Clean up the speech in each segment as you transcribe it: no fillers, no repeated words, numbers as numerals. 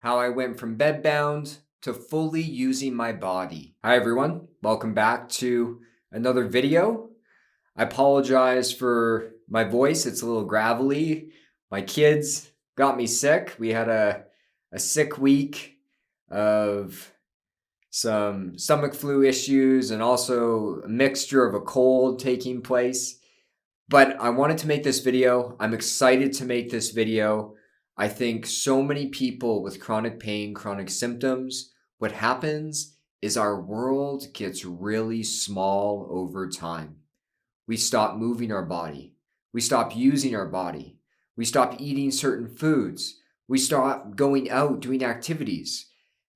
How I went from bedbound to fully using my body. Hi everyone, welcome back to another video. I apologize for my voice, it's a little gravelly. My kids got me sick. We had a sick week of some stomach flu issues and also a mixture of a cold taking place. But I wanted to make this video. I'm excited to make this video. I think so many people with chronic pain, chronic symptoms, what happens is our world gets really small over time. We stop moving our body. We stop using our body. We stop eating certain foods. We stop going out doing activities.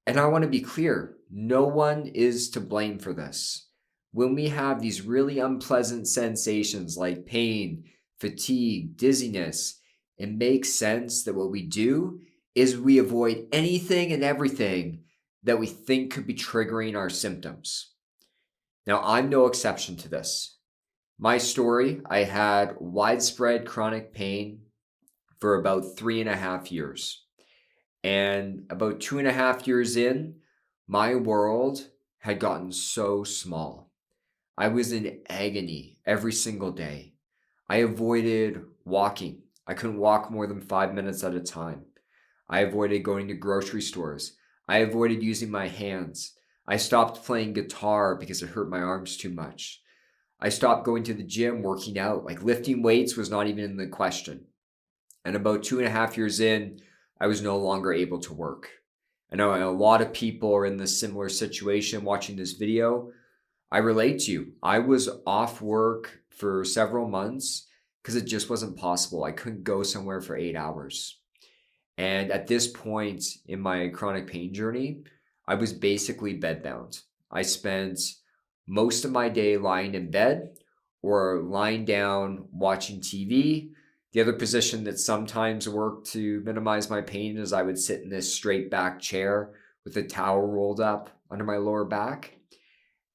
And I want to be clear, no one is to blame for this. When we have these really unpleasant sensations like pain, fatigue, dizziness, it makes sense that what we do is we avoid anything and everything that we think could be triggering our symptoms. Now, I'm no exception to this. My story, I had widespread chronic pain for about 3.5 years. And about 2.5 years in, my world had gotten so small. I was in agony every single day. I avoided walking. I couldn't walk more than 5 minutes at a time. I avoided going to grocery stores. I avoided using my hands. I stopped playing guitar because it hurt my arms too much. I stopped going to the gym, working out. Like lifting weights was not even in the question. And about 2.5 years in, I was no longer able to work. I know a lot of people are in this similar situation watching this video. I relate to you. I was off work for several months because it just wasn't possible. I couldn't go somewhere for 8 hours. And at this point in my chronic pain journey, I was basically bedbound. I spent most of my day lying in bed or lying down watching TV. The other position that sometimes worked to minimize my pain is I would sit in this straight back chair with a towel rolled up under my lower back.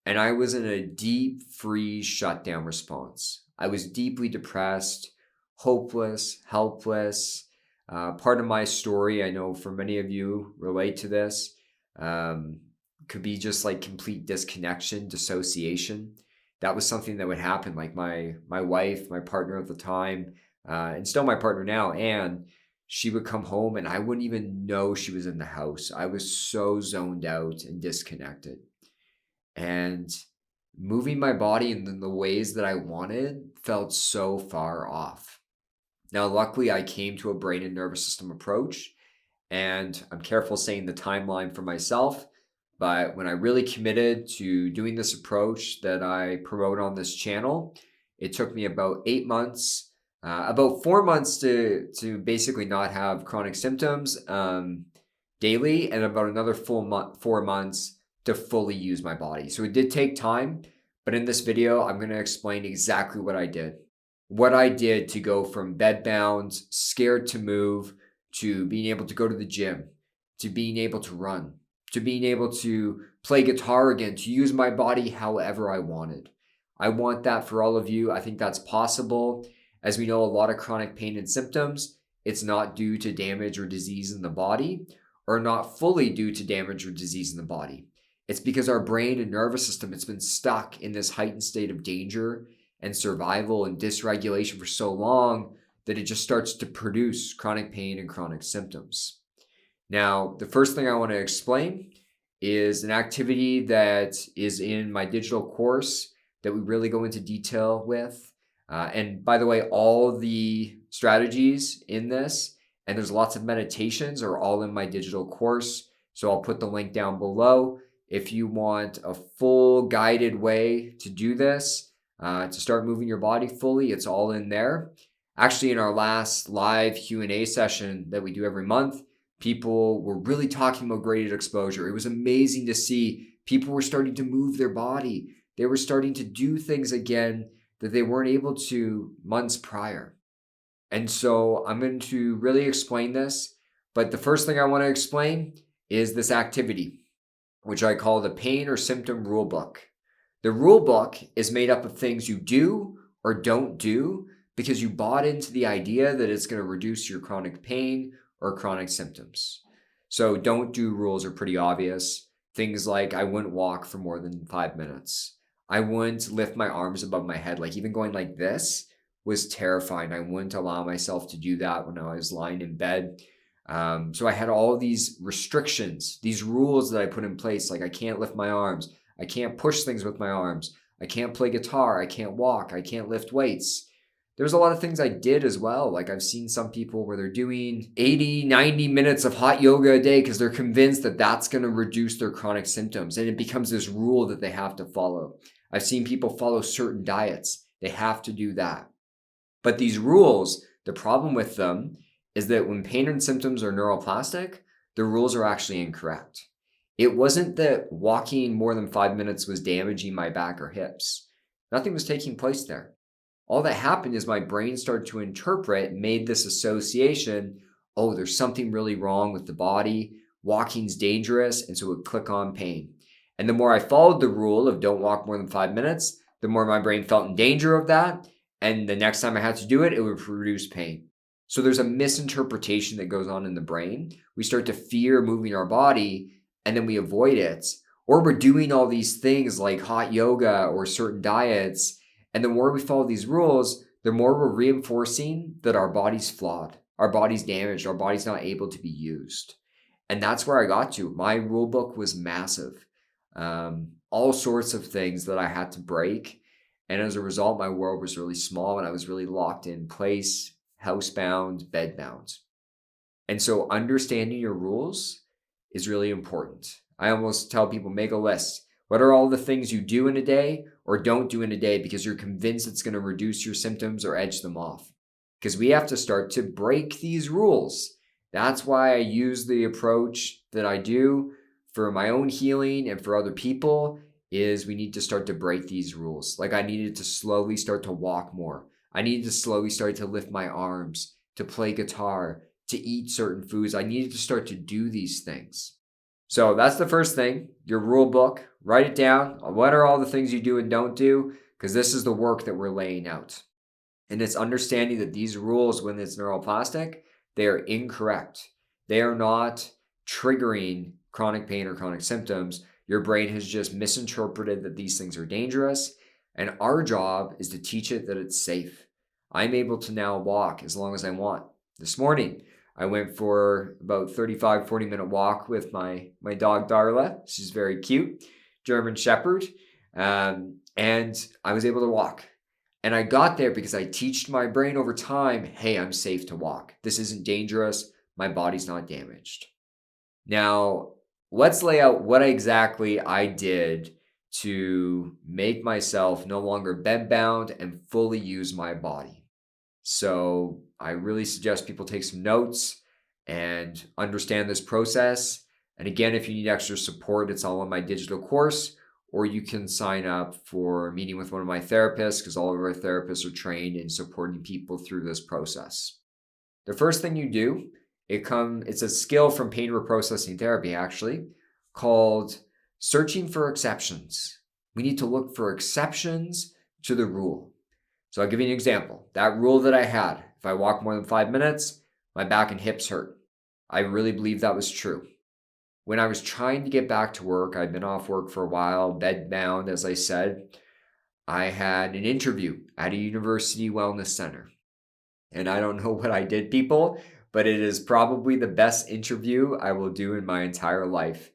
And I was in a deep freeze shutdown response. I was deeply depressed, hopeless, helpless. Part of my story, I know for many of you relate to this, could be just like complete disconnection, dissociation. That was something that would happen. Like my wife, my partner at the time, and still my partner now, Anne, she would come home and I wouldn't even know she was in the house. I was so zoned out and disconnected. And moving my body in the ways that I wanted felt so far off. Now, luckily, I came to a brain and nervous system approach, and I'm careful saying the timeline for myself. But when I really committed to doing this approach that I promote on this channel, it took me about 8 months, about 4 months to basically not have chronic symptoms daily, and about another full 4 months to fully use my body. So it did take time, but in this video, I'm going to explain exactly what I did. What I did to go from bedbound, scared to move, to being able to go to the gym, to being able to run, to being able to play guitar again, to use my body however I wanted. I want that for all of you. I think that's possible. As we know, a lot of chronic pain and symptoms, it's not due to damage or disease in the body, or not fully due to damage or disease in the body. It's because our brain and nervous system, it's been stuck in this heightened state of danger and survival and dysregulation for so long that it just starts to produce chronic pain and chronic symptoms. Now, the first thing I want to explain is an activity that is in my digital course that we really go into detail with. And by the way, all the strategies in this, and there's lots of meditations, are all in my digital course. So I'll put the link down below. If you want a full guided way to do this, to start moving your body fully, it's all in there. Actually, in our last live Q&A session that we do every month, people were really talking about graded exposure. It was amazing to see people were starting to move their body. They were starting to do things again that they weren't able to months prior. And so I'm going to really explain this. But the first thing I want to explain is this activity, which I call the pain or symptom rulebook. The rulebook is made up of things you do or don't do because you bought into the idea that it's going to reduce your chronic pain or chronic symptoms. So don't do rules are pretty obvious. Things like I wouldn't walk for more than 5 minutes. I wouldn't lift my arms above my head. Like even going like this was terrifying. I wouldn't allow myself to do that when I was lying in bed. So I had all these restrictions, these rules that I put in place. Like I can't lift my arms. I can't push things with my arms. I can't play guitar. I can't walk. I can't lift weights. There's a lot of things I did as well. Like I've seen some people where they're doing 80, 90 minutes of hot yoga a day because they're convinced that that's going to reduce their chronic symptoms. And it becomes this rule that they have to follow. I've seen people follow certain diets. They have to do that. But these rules, the problem with them is that when pain and symptoms are neuroplastic, the rules are actually incorrect. It wasn't that walking more than 5 minutes was damaging my back or hips. Nothing was taking place there. All that happened is my brain started to interpret, made this association, oh, there's something really wrong with the body. Walking's dangerous, and so it would click on pain. And the more I followed the rule of don't walk more than 5 minutes, the more my brain felt in danger of that. And the next time I had to do it, it would produce pain. So there's a misinterpretation that goes on in the brain. We start to fear moving our body, and then we avoid it. Or we're doing all these things like hot yoga or certain diets. And the more we follow these rules, the more we're reinforcing that our body's flawed, our body's damaged, our body's not able to be used. And that's where I got to. My rule book was massive. All sorts of things that I had to break. And as a result, my world was really small and I was really locked in place, housebound, bedbound. And so understanding your rules is really important. I almost tell people, make a list. What are all the things you do in a day or don't do in a day because you're convinced it's going to reduce your symptoms or edge them off? Because we have to start to break these rules. That's why I use the approach that I do for my own healing and for other people is we need to start to break these rules. Like I needed to slowly start to walk more. I needed to slowly start to lift my arms, to play guitar, to eat certain foods. I needed to start to do these things. So that's the first thing, your rule book. Write it down. What are all the things you do and don't do? Because this is the work that we're laying out. And it's understanding that these rules, when it's neuroplastic, they are incorrect. They are not triggering chronic pain or chronic symptoms. Your brain has just misinterpreted that these things are dangerous. And our job is to teach it that it's safe. I'm able to now walk as long as I want. This morning, I went for about 35, 40-minute walk with my dog, Darla. She's very cute, German Shepherd. And I was able to walk. And I got there because I teached my brain over time, hey, I'm safe to walk. This isn't dangerous. My body's not damaged. Now, let's lay out what exactly I did to make myself no longer bedbound and fully use my body. So I really suggest people take some notes and understand this process. And again, if you need extra support, it's all in my digital course, or you can sign up for a meeting with one of my therapists because all of our therapists are trained in supporting people through this process. The first thing you do, it's a skill from pain reprocessing therapy actually, called searching for exceptions. We need to look for exceptions to the rule. So I'll give you an example. That rule that I had, if I walk more than 5 minutes, my back and hips hurt. I really believe that was true. When I was trying to get back to work, I'd been off work for a while, bedbound, as I said. I had an interview at a university wellness center. And I don't know what I did, people, but it is probably the best interview I will do in my entire life.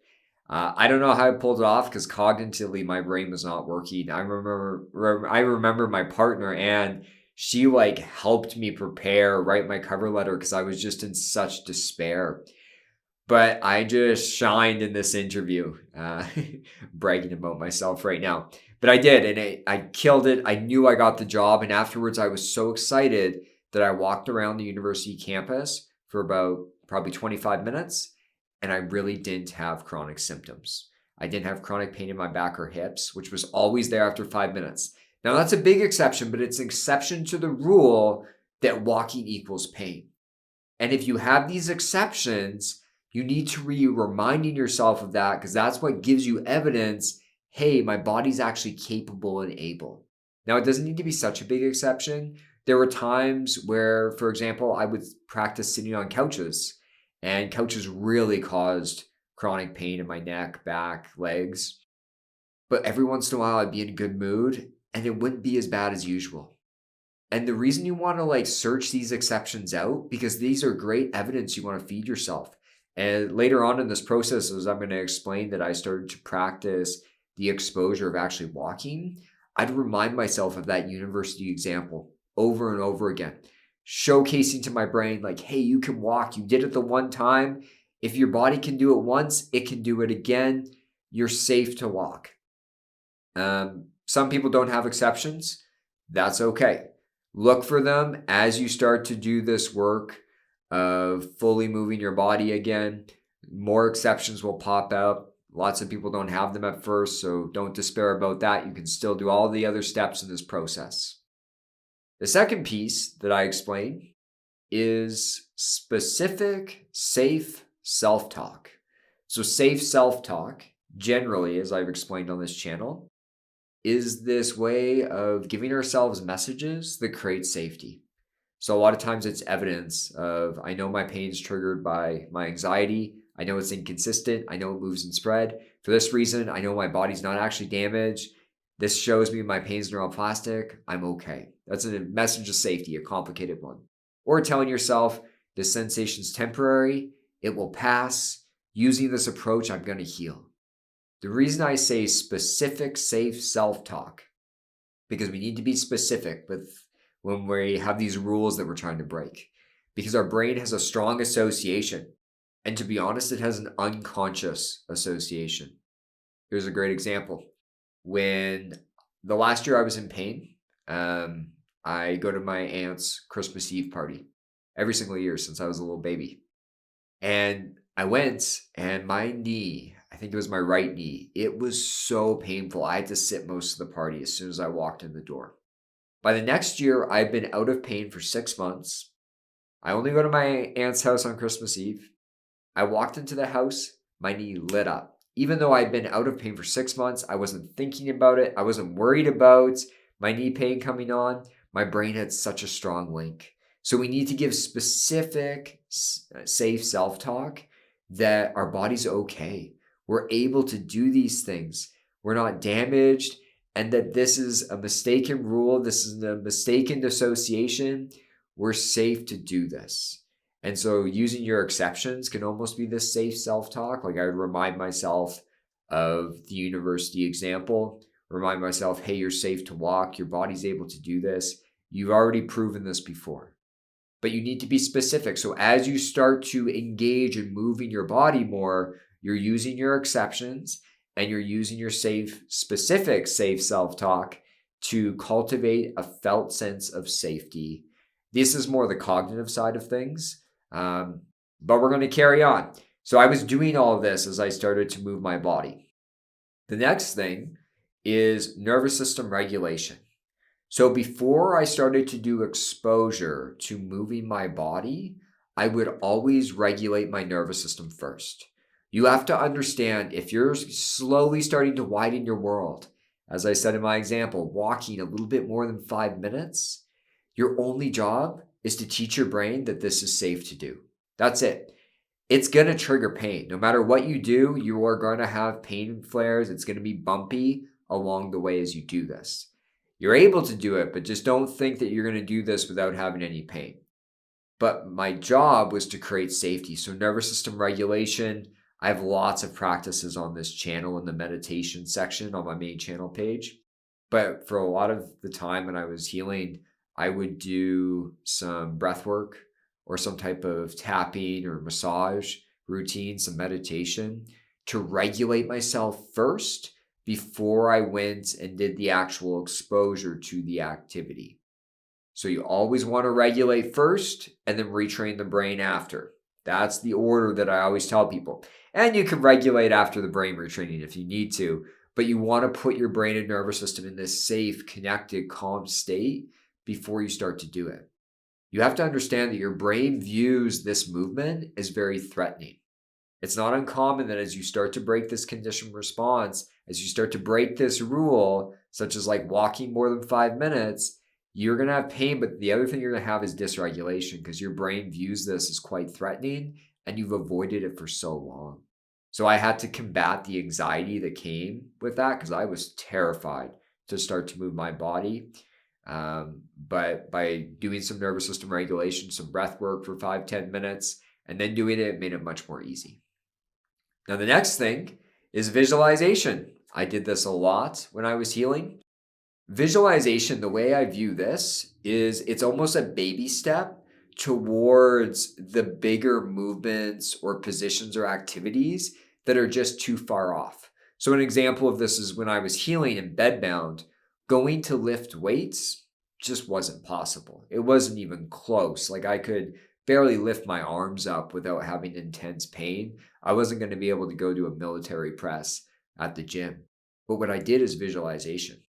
I don't know how I pulled it off because cognitively my brain was not working. I remember my partner, Anne, she helped me write my cover letter because I was just in such despair. But I just shined in this interview, bragging about myself right now. But I did, and I killed it. I knew I got the job, and afterwards I was so excited that I walked around the university campus for about probably 25 minutes, and I really didn't have chronic symptoms. I didn't have chronic pain in my back or hips, which was always there after 5 minutes. Now, that's a big exception, but it's an exception to the rule that walking equals pain. And if you have these exceptions, you need to be reminding yourself of that because that's what gives you evidence, hey, my body's actually capable and able. Now, it doesn't need to be such a big exception. There were times where, for example, I would practice sitting on couches And couches really caused chronic pain in my neck, back, legs. But every once in a while, I'd be in a good mood and it wouldn't be as bad as usual. And the reason you want to search these exceptions out, because these are great evidence you want to feed yourself. And later on in this process, as I'm going to explain that I started to practice the exposure of actually walking, I'd remind myself of that university example over and over again, showcasing to my brain, hey, you can walk. You did it the one time. If your body can do it once, it can do it again. You're safe to walk. Some people don't have exceptions. That's okay. Look for them as you start to do this work of fully moving your body again. More exceptions will pop out. Lots of people don't have them at first, so don't despair about that. You can still do all the other steps in this process. The second piece that I explain is specific, safe self-talk. So safe self-talk, generally, as I've explained on this channel, is this way of giving ourselves messages that create safety. So a lot of times it's evidence of, I know my pain is triggered by my anxiety. I know it's inconsistent. I know it moves and spread. For this reason, I know my body's not actually damaged. This shows me my pain's neuroplastic. I'm okay. That's a message of safety, a complicated one. Or telling yourself, this sensation's temporary. It will pass. Using this approach, I'm going to heal. The reason I say specific, safe self-talk, because we need to be specific when we have these rules that we're trying to break, because our brain has a strong association. And to be honest, it has an unconscious association. Here's a great example. When the last year I was in pain, I go to my aunt's Christmas Eve party every single year since I was a little baby. And I went and my knee, I think it was my right knee, it was so painful. I had to sit most of the party as soon as I walked in the door. By the next year, I've been out of pain for 6 months. I only go to my aunt's house on Christmas Eve. I walked into the house, my knee lit up. Even though I'd been out of pain for 6 months, I wasn't thinking about it. I wasn't worried about my knee pain coming on. My brain had such a strong link. So we need to give specific, safe self-talk that our body's okay. We're able to do these things. We're not damaged, and that this is a mistaken rule. This is a mistaken association. We're safe to do this. And so using your exceptions can almost be this safe self-talk. I would remind myself of the university example, remind myself, hey, you're safe to walk. Your body's able to do this. You've already proven this before. But you need to be specific. So as you start to engage in moving your body more, you're using your exceptions and you're using your specific safe self-talk to cultivate a felt sense of safety. This is more the cognitive side of things. But we're going to carry on. So I was doing all of this as I started to move my body. The next thing is nervous system regulation. So before I started to do exposure to moving my body, I would always regulate my nervous system first. You have to understand, if you're slowly starting to widen your world, as I said in my example, walking a little bit more than 5 minutes, your only job is to teach your brain that this is safe to do. That's it. It's going to trigger pain. No matter what you do, you are going to have pain flares. It's going to be bumpy along the way as you do this. You're able to do it, but just don't think that you're going to do this without having any pain. But my job was to create safety. So nervous system regulation, I have lots of practices on this channel in the meditation section on my main channel page. But for a lot of the time when I was healing, I would do some breath work or some type of tapping or massage routine, some meditation to regulate myself first before I went and did the actual exposure to the activity. So you always want to regulate first and then retrain the brain after. That's the order that I always tell people. And you can regulate after the brain retraining if you need to, but you want to put your brain and nervous system in this safe, connected, calm state before you start to do it. You have to understand that your brain views this movement as very threatening. It's not uncommon that as you start to break this conditioned response, as you start to break this rule, such as walking more than 5 minutes, you're going to have pain. But the other thing you're going to have is dysregulation because your brain views this as quite threatening and you've avoided it for so long. So I had to combat the anxiety that came with that because I was terrified to start to move my body. But by doing some nervous system regulation, some breath work for 5-10 minutes, and then doing it made it much more easy. Now, the next thing is visualization. I did this a lot when I was healing. Visualization, the way I view this is it's almost a baby step towards the bigger movements or positions or activities that are just too far off. So an example of this is when I was healing in BedBound, going to lift weights just wasn't possible. It wasn't even close. Like I could barely lift my arms up without having intense pain. I wasn't going to be able to go do a military press at the gym. But what I did is visualization.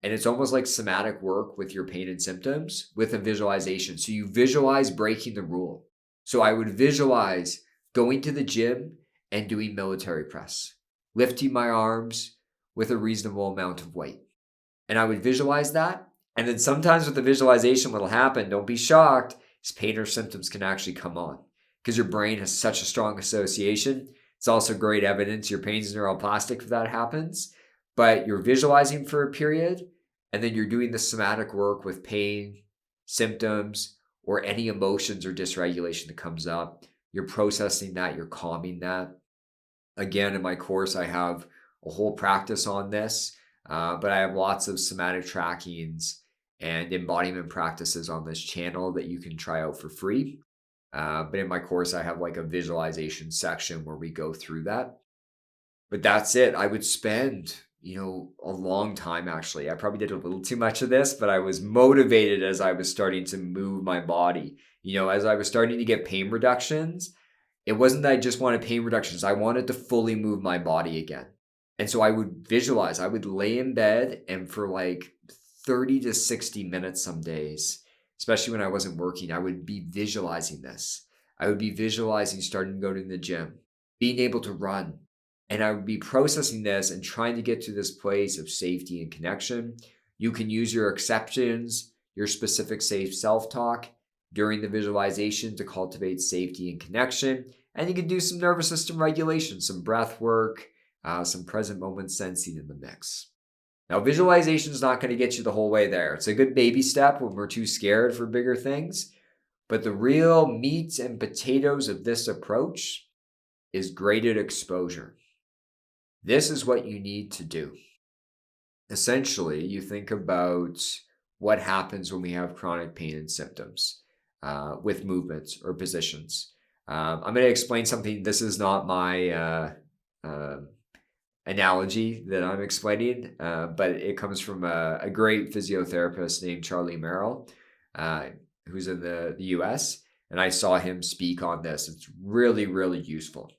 And it's almost like somatic work with your pain and symptoms with a visualization. So you visualize breaking the rule. So I would visualize going to the gym and doing military press, lifting my arms with a reasonable amount of weight. And I would visualize that. And then sometimes with the visualization, what'll happen, don't be shocked, is pain or symptoms can actually come on because your brain has such a strong association. It's also great evidence your pain's neuroplastic if that happens. But you're visualizing for a period, and then you're doing the somatic work with pain, symptoms, or any emotions or dysregulation that comes up. You're processing that, you're calming that. Again, in my course, I have a whole practice on this, but I have lots of somatic trackings and embodiment practices on this channel that you can try out for free. But in my course, I have like a visualization section where we go through that. But that's it. I would spend a long time actually. I probably did a little too much of this, but I was motivated as I was starting to move my body. As I was starting to get pain reductions, it wasn't that I just wanted pain reductions. I wanted to fully move my body again. And so I would visualize. I would lay in bed and for like 30 to 60 minutes some days, especially when I wasn't working, I would be visualizing this. I would be visualizing starting to go to the gym, being able to run. And I would be processing this and trying to get to this place of safety and connection. You can use your exceptions, your specific safe self-talk during the visualization to cultivate safety and connection. And you can do some nervous system regulation, some breath work, some present moment sensing in the mix. Now, visualization is not going to get you the whole way there. It's a good baby step when we're too scared for bigger things. But the real meat and potatoes of this approach is graded exposure. This is what you need to do. Essentially, you think about what happens when we have chronic pain and symptoms with movements or positions. I'm going to explain something. This is not my analogy that I'm explaining, but it comes from a great physiotherapist named Charlie Merrill, who's in the US, and I saw him speak on this. It's really, really useful.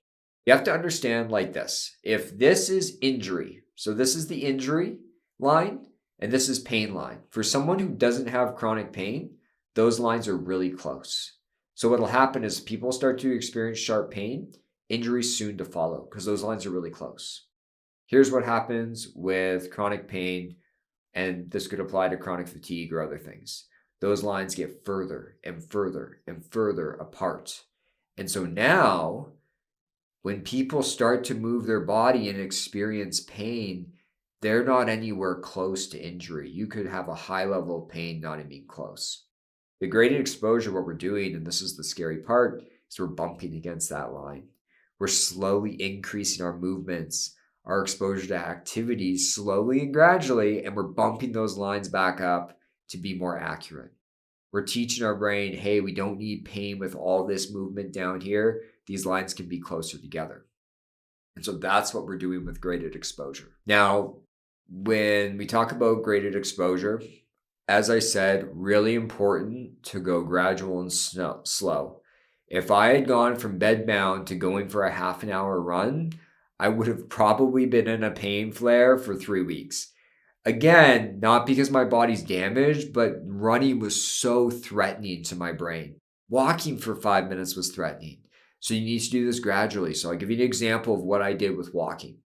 You have to understand like this. If this is injury, so this is the injury line, and this is pain line. For someone who doesn't have chronic pain, those lines are really close. So what will happen is people start to experience sharp pain, injuries soon to follow because those lines are really close. Here's what happens with chronic pain, and this could apply to chronic fatigue or other things. Those lines get further and further and further apart. And so now, when people start to move their body and experience pain, they're not anywhere close to injury. You could have a high level of pain not even close. The graded exposure, what we're doing, and this is the scary part, is we're bumping against that line. We're slowly increasing our movements, our exposure to activities slowly and gradually, and we're bumping those lines back up to be more accurate. We're teaching our brain, hey, we don't need pain with all this movement down here. These lines can be closer together. And so that's what we're doing with graded exposure. Now, when we talk about graded exposure, as I said, really important to go gradual and slow. If I had gone from BedBound to going for a half an hour run, I would have probably been in a pain flare for 3 weeks. Again, not because my body's damaged, but running was so threatening to my brain. Walking for 5 minutes was threatening. So you need to do this gradually. So I'll give you an example of what I did with walking.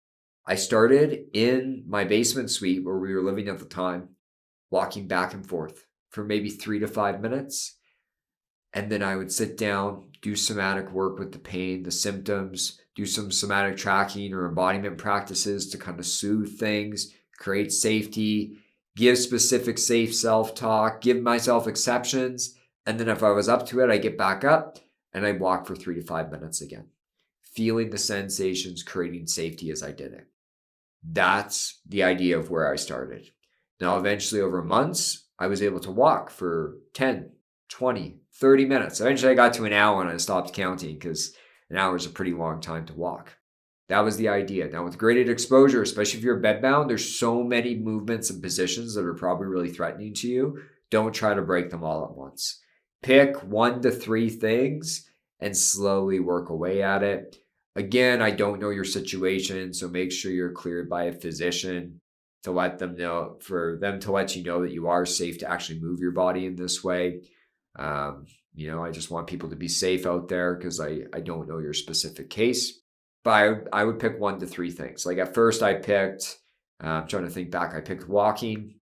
I started in my basement suite where we were living at the time, walking back and forth for maybe 3 to 5 minutes. And then I would sit down, do somatic work with the pain, the symptoms, do some somatic tracking or embodiment practices to kind of soothe things, create safety, give specific safe self-talk, give myself exceptions. And then if I was up to it, I get back up and I walk for 3 to 5 minutes again, feeling the sensations, creating safety as I did it. That's the idea of where I started. Now, eventually over months, I was able to walk for 10, 20, 30 minutes. Eventually I got to an hour and I stopped counting because an hour is a pretty long time to walk. That was the idea. Now with graded exposure, especially if you're bedbound, there's so many movements and positions that are probably really threatening to you. Don't try to break them all at once. Pick 1 to 3 things and slowly work away at it. Again, I don't know your situation, so make sure you're cleared by a physician to let them know, for them to let you know that you are safe to actually move your body in this way. I just want people to be safe out there because I don't know your specific case. But I would pick 1 to 3 things. Like at first I picked, I'm trying to think back, I picked walking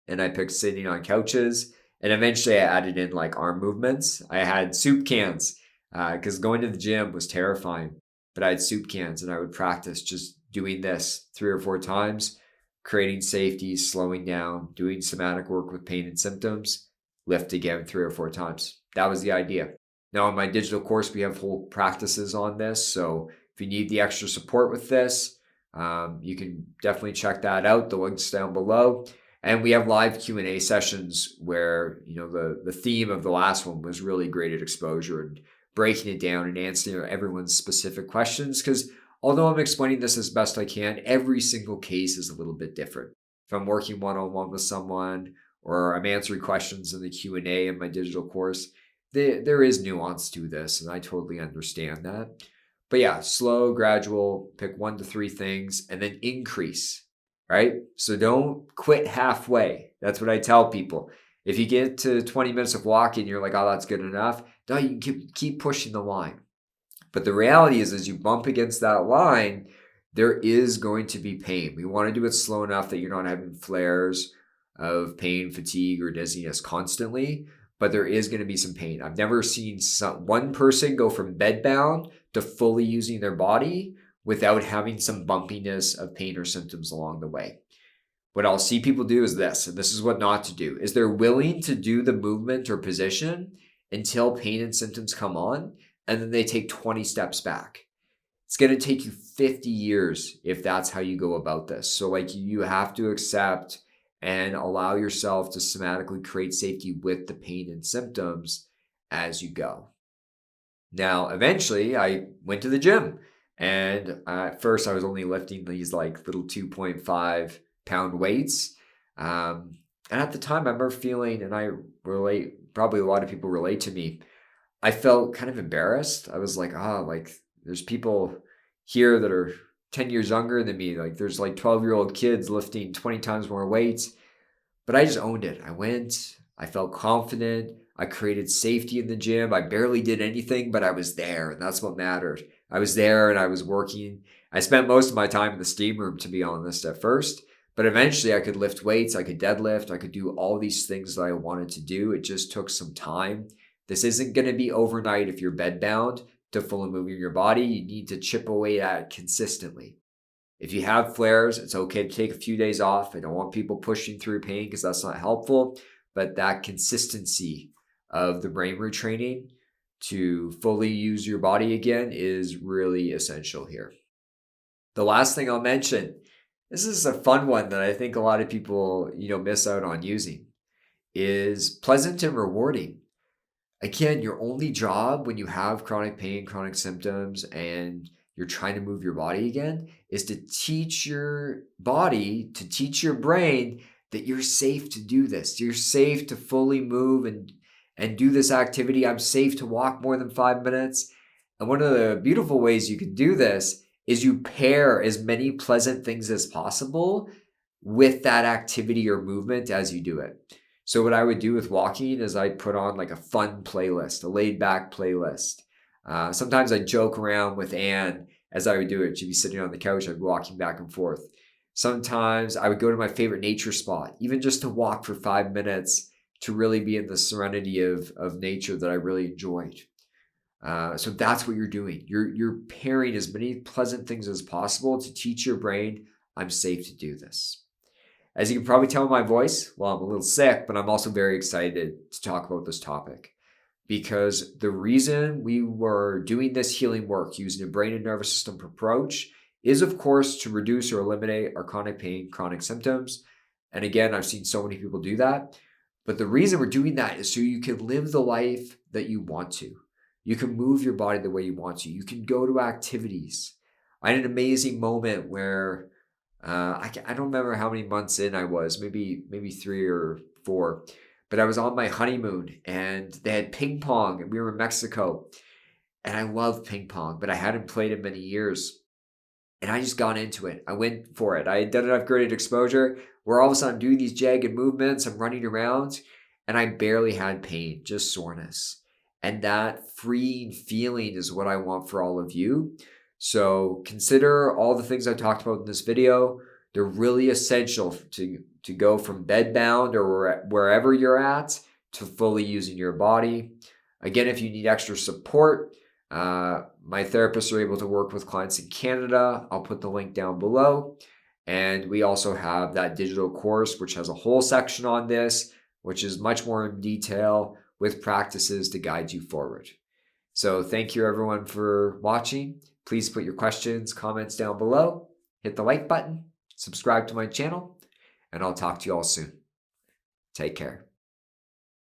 and I picked sitting on couches. And eventually I added in like arm movements. I had soup cans because going to the gym was terrifying. But I had soup cans and I would practice just doing this 3 or 4 times, creating safety, slowing down, doing somatic work with pain and symptoms, lift again 3 or 4 times. That was the idea. Now in my digital course, we have whole practices on this. So if you need the extra support with this, you can definitely check that out. The link's down below. And we have live Q&A sessions where, the theme of the last one was really graded exposure and breaking it down and answering everyone's specific questions. Because although I'm explaining this as best I can, every single case is a little bit different. If I'm working one-on-one with someone or I'm answering questions in the Q&A in my digital course, there is nuance to this, and I totally understand that. But yeah, slow, gradual, pick 1 to 3 things and then increase, right? So don't quit halfway. That's what I tell people. If you get to 20 minutes of walking, you're like, oh, that's good enough. No, you can keep pushing the line. But the reality is, as you bump against that line, there is going to be pain. We want to do it slow enough that you're not having flares of pain, fatigue, or dizziness constantly, but there is going to be some pain. I've never seen one person go from bedbound to fully using their body without having some bumpiness of pain or symptoms along the way. What I'll see people do is this, and this is what not to do, is they're willing to do the movement or position until pain and symptoms come on, and then they take 20 steps back. It's going to take you 50 years if that's how you go about this. So you have to accept and allow yourself to somatically create safety with the pain and symptoms as you go. Now, eventually I went to the gym, and at first I was only lifting these little 2.5 pound weights. And at the time I remember feeling, and I relate, probably a lot of people relate to me, I felt kind of embarrassed. I was like, there's people here that are 10 years younger than me. There's 12-year-old kids lifting 20 times more weights. But I just owned it. I went, I felt confident. I created safety in the gym. I barely did anything, but I was there, and that's what mattered. I was there and I was working. I spent most of my time in the steam room, to be honest, at first. But eventually I could lift weights, I could deadlift, I could do all these things that I wanted to do. It just took some time. This isn't going to be overnight if you're bedbound to fully moving your body. You need to chip away at it consistently. If you have flares, it's okay to take a few days off. I don't want people pushing through pain because that's not helpful. But that consistency of the brain retraining to fully use your body again is really essential here. The last thing I'll mention, this is a fun one that I think a lot of people, miss out on using, is pleasant and rewarding. Again, your only job when you have chronic pain, chronic symptoms, and you're trying to move your body again is to teach your body, to teach your brain that you're safe to do this. You're safe to fully move and do this activity. I'm safe to walk more than 5 minutes. And one of the beautiful ways you can do this is you pair as many pleasant things as possible with that activity or movement as you do it. So what I would do with walking is I'd put on a fun playlist, a laid back playlist. Sometimes I'd joke around with Anne as I would do it. She'd be sitting on the couch, I'd be walking back and forth. Sometimes I would go to my favorite nature spot, even just to walk for 5 minutes to really be in the serenity of nature that I really enjoyed. So that's what you're doing. You're pairing as many pleasant things as possible to teach your brain, I'm safe to do this. As you can probably tell in my voice, well, I'm a little sick, but I'm also very excited to talk about this topic, because the reason we were doing this healing work using a brain and nervous system approach is, of course, to reduce or eliminate our chronic pain, chronic symptoms. And again, I've seen so many people do that. But the reason we're doing that is so you can live the life that you want to. You can move your body the way you want to. You can go to activities. I had an amazing moment where I don't remember how many months in I was, maybe 3 or 4, but I was on my honeymoon and they had ping pong and we were in Mexico, and I love ping pong, but I hadn't played in many years. And I just got into it. I went for it. I had done enough graded exposure where all of a sudden I'm doing these jagged movements, I'm running around, and I barely had pain, just soreness. And that freeing feeling is what I want for all of you. So consider all the things I talked about in this video. They're really essential to go from BedBound or wherever you're at to fully using your body. Again, if you need extra support, my therapists are able to work with clients in Canada. I'll put the link down below. And we also have that digital course, which has a whole section on this, which is much more in detail with practices to guide you forward. So thank you everyone for watching. Please put your questions, comments down below. Hit the like button, subscribe to my channel, and I'll talk to you all soon. Take care.